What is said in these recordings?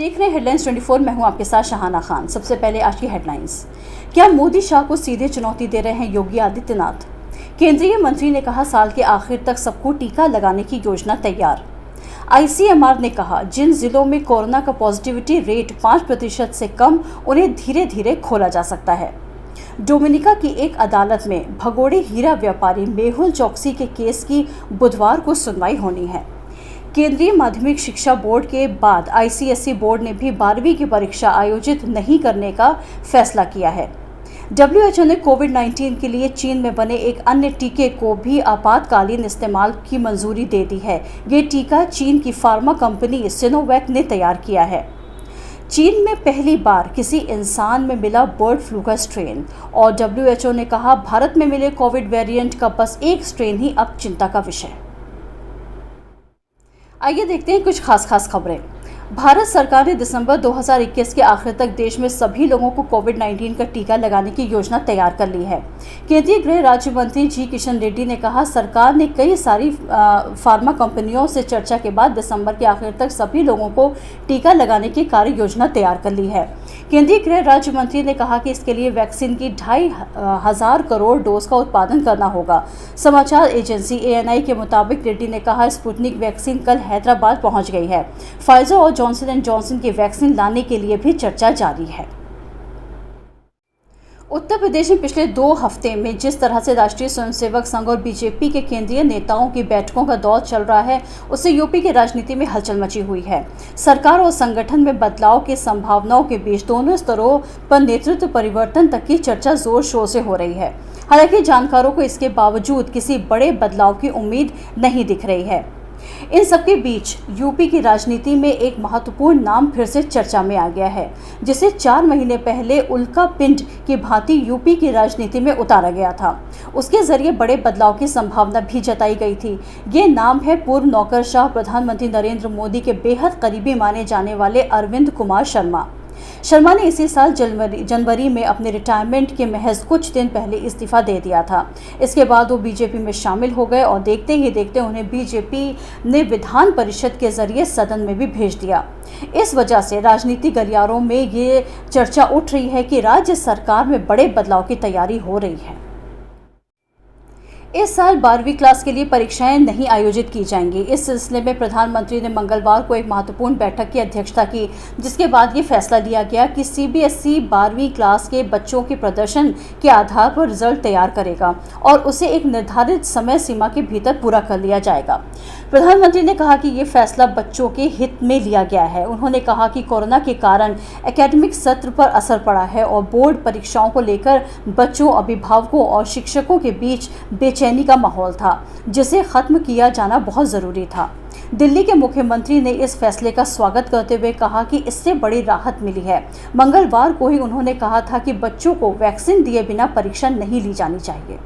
देख रहे हैं हेडलाइंस 24। मैं हूं आपके साथ शहाना खान। सबसे पहले आज की हेडलाइंस। क्या मोदी शाह को सीधे चुनौती दे रहे हैं योगी आदित्यनाथ? केंद्रीय मंत्री ने कहा साल के आखिर तक सबको टीका लगाने की योजना तैयार। आईसीएमआर ने कहा जिन जिलों में कोरोना का पॉजिटिविटी रेट 5% से कम, उन्हें धीरे धीरे खोला जा सकता है। डोमिनिका की एक अदालत में भगोड़े हीरा व्यापारी मेहुल चोकसी के केस की बुधवार को सुनवाई होनी है। केंद्रीय माध्यमिक शिक्षा बोर्ड के बाद आईसीएसई बोर्ड ने भी 12वीं की परीक्षा आयोजित नहीं करने का फैसला किया है। WHO ने कोविड-19 के लिए चीन में बने एक अन्य टीके को भी आपातकालीन इस्तेमाल की मंजूरी दे दी है। ये टीका चीन की फार्मा कंपनी सिनोवैक ने तैयार किया है। चीन में पहली बार किसी इंसान में मिला बर्ड फ्लू का स्ट्रेन, और WHO ने कहा भारत में मिले कोविड वेरिएंट का बस एक स्ट्रेन ही अब चिंता का विषय। आइए देखते हैं कुछ खास खबरें। भारत सरकार ने दिसंबर 2021 के आखिर तक देश में सभी लोगों को कोविड-19 का टीका लगाने की योजना तैयार कर ली है। केंद्रीय गृह राज्य मंत्री जी किशन रेड्डी ने कहा सरकार ने कई सारी फार्मा कंपनियों से चर्चा के बाद दिसंबर के आखिर तक सभी लोगों को टीका लगाने की कार्य योजना तैयार कर ली है। केंद्रीय गृह राज्य मंत्री ने कहा कि इसके लिए वैक्सीन की 2,500 करोड़ डोज का उत्पादन करना होगा। समाचार एजेंसी ANI के मुताबिक रेड्डी ने कहा स्पुतनिक वैक्सीन कल हैदराबाद पहुंच गई है। फाइजर और जॉनसन एंड जॉनसन की वैक्सीन लाने के लिए भी चर्चा जारी है। उत्तर प्रदेश में पिछले 2 हफ्ते में जिस तरह से राष्ट्रीय स्वयंसेवक संघ और बीजेपी के केंद्रीय नेताओं की बैठकों का दौर चल रहा है, उससे यूपी की राजनीति में हलचल मची हुई है। सरकार और संगठन में बदलाव की संभावनाओं के बीच दोनों स्तरों पर नेतृत्व परिवर्तन तक की चर्चा जोर शोर से हो रही है। हालांकि जानकारों को इसके बावजूद किसी बड़े बदलाव की उम्मीद नहीं दिख रही है। इन सबके बीच यूपी की राजनीति में एक महत्वपूर्ण नाम फिर से चर्चा में आ गया है, जिसे 4 महीने पहले उल्का पिंड की भांति यूपी की राजनीति में उतारा गया था। उसके जरिए बड़े बदलाव की संभावना भी जताई गई थी। ये नाम है पूर्व नौकरशाह प्रधानमंत्री नरेंद्र मोदी के बेहद करीबी माने जाने वाले अरविंद कुमार शर्मा। शर्मा ने इसी साल जनवरी में अपने रिटायरमेंट के महज कुछ दिन पहले इस्तीफा दे दिया था। इसके बाद वो बीजेपी में शामिल हो गए और देखते ही देखते उन्हें बीजेपी ने विधान परिषद के जरिए सदन में भी भेज दिया। इस वजह से राजनीतिक गलियारों में ये चर्चा उठ रही है कि राज्य सरकार में बड़े बदलाव की तैयारी हो रही है। इस साल 12वीं क्लास के लिए परीक्षाएं नहीं आयोजित की जाएंगी। इस सिलसिले में प्रधानमंत्री ने मंगलवार को एक महत्वपूर्ण बैठक की अध्यक्षता की, जिसके बाद ये फैसला लिया गया कि CBSE 12वीं क्लास के बच्चों के प्रदर्शन के आधार पर रिजल्ट तैयार करेगा और उसे एक निर्धारित समय सीमा के भीतर पूरा कर लिया जाएगा। प्रधानमंत्री ने कहा कि ये फैसला बच्चों के हित में लिया गया है। उन्होंने कहा कि कोरोना के कारण एकेडमिक सत्र पर असर पड़ा है और बोर्ड परीक्षाओं को लेकर बच्चों, अभिभावकों और शिक्षकों के बीच बेचैनी का माहौल था, जिसे खत्म किया जाना बहुत जरूरी था। दिल्ली के मुख्यमंत्री ने इस फैसले का स्वागत करते हुए कहा कि इससे बड़ी राहत मिली है। मंगलवार को ही उन्होंने कहा था कि बच्चों को वैक्सीन दिए बिना परीक्षा नहीं ली जानी चाहिए।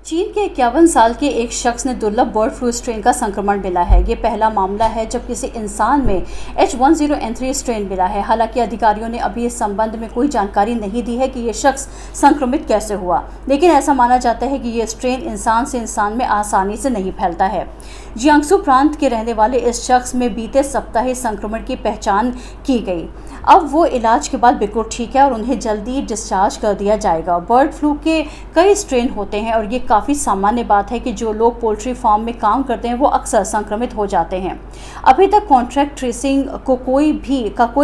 चीन के 51 साल के एक शख्स ने दुर्लभ बर्ड फ्लू स्ट्रेन का संक्रमण मिला है। ये पहला मामला है जब किसी इंसान में H10N3 स्ट्रेन मिला है। हालांकि अधिकारियों ने अभी इस संबंध में कोई जानकारी नहीं दी है कि ये शख्स संक्रमित कैसे हुआ, लेकिन ऐसा माना जाता है कि ये स्ट्रेन इंसान से इंसान में आसानी से नहीं फैलता है। जियांगसू प्रांत के रहने वाले इस शख्स में बीते सप्ताह ही संक्रमण की पहचान की गई। अब वो इलाज के बाद बिल्कुल ठीक है और उन्हें जल्दी डिस्चार्ज कर दिया जाएगा। बर्ड फ्लू के कई स्ट्रेन होते हैं और ये काफ़ी सामान्य बात है कि जो लोग पोल्ट्री फार्म में काम करते हैं वो अक्सर संक्रमित हो जाते हैं। अभी तक कॉन्ट्रैक्ट ट्रेसिंग को कोई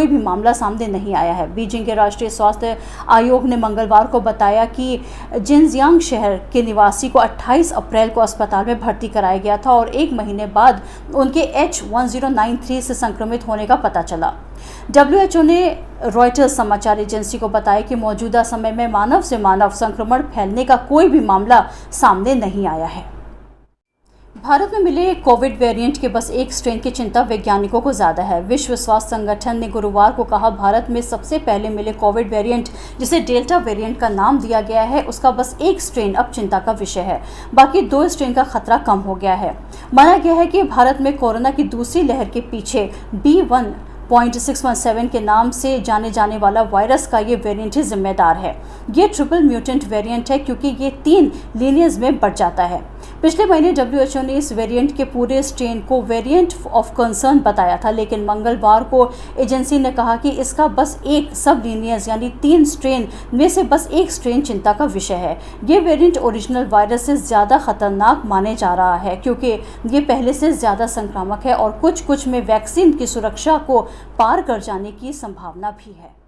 भी मामला सामने नहीं आया है। बीजिंग के राष्ट्रीय स्वास्थ्य आयोग ने मंगलवार को बताया कि जिनजियांग शहर के निवासी को 28 अप्रैल को अस्पताल में भर्ती कराया गया था और 1 महीने बाद उनके H1093 से संक्रमित होने का पता चला। WHO ने रॉयटर्स समाचार एजेंसी को बताया कि मौजूदा समय में मानव से मानव संक्रमण फैलने का कोई भी मामला सामने नहीं आया है। भारत में मिले कोविड वेरिएंट के बस एक स्ट्रेन की चिंता वैज्ञानिकों को ज़्यादा है। विश्व स्वास्थ्य संगठन ने गुरुवार को कहा भारत में सबसे पहले मिले कोविड वेरिएंट, जिसे डेल्टा वेरिएंट का नाम दिया गया है, उसका बस एक स्ट्रेन अब चिंता का विषय है। बाकी 2 स्ट्रेन का खतरा कम हो गया है। माना गया है कि भारत में कोरोना की दूसरी लहर के पीछे B1.617 के नाम से जाने जाने वाला वायरस का ये वेरिएंट ही जिम्मेदार है। ये ट्रिपल म्यूटेंट वेरिएंट है क्योंकि ये 3 लीनियर्स में बढ़ जाता है। पिछले महीने WHO ने इस वेरिएंट के पूरे स्ट्रेन को वेरिएंट ऑफ कंसर्न बताया था, लेकिन मंगलवार को एजेंसी ने कहा कि इसका बस एक सब लीनियस यानी 3 स्ट्रेन में से बस एक स्ट्रेन चिंता का विषय है। ये वेरिएंट ओरिजिनल वायरस से ज़्यादा खतरनाक माने जा रहा है क्योंकि ये पहले से ज़्यादा संक्रामक है और कुछ में वैक्सीन की सुरक्षा को पार कर जाने की संभावना भी है।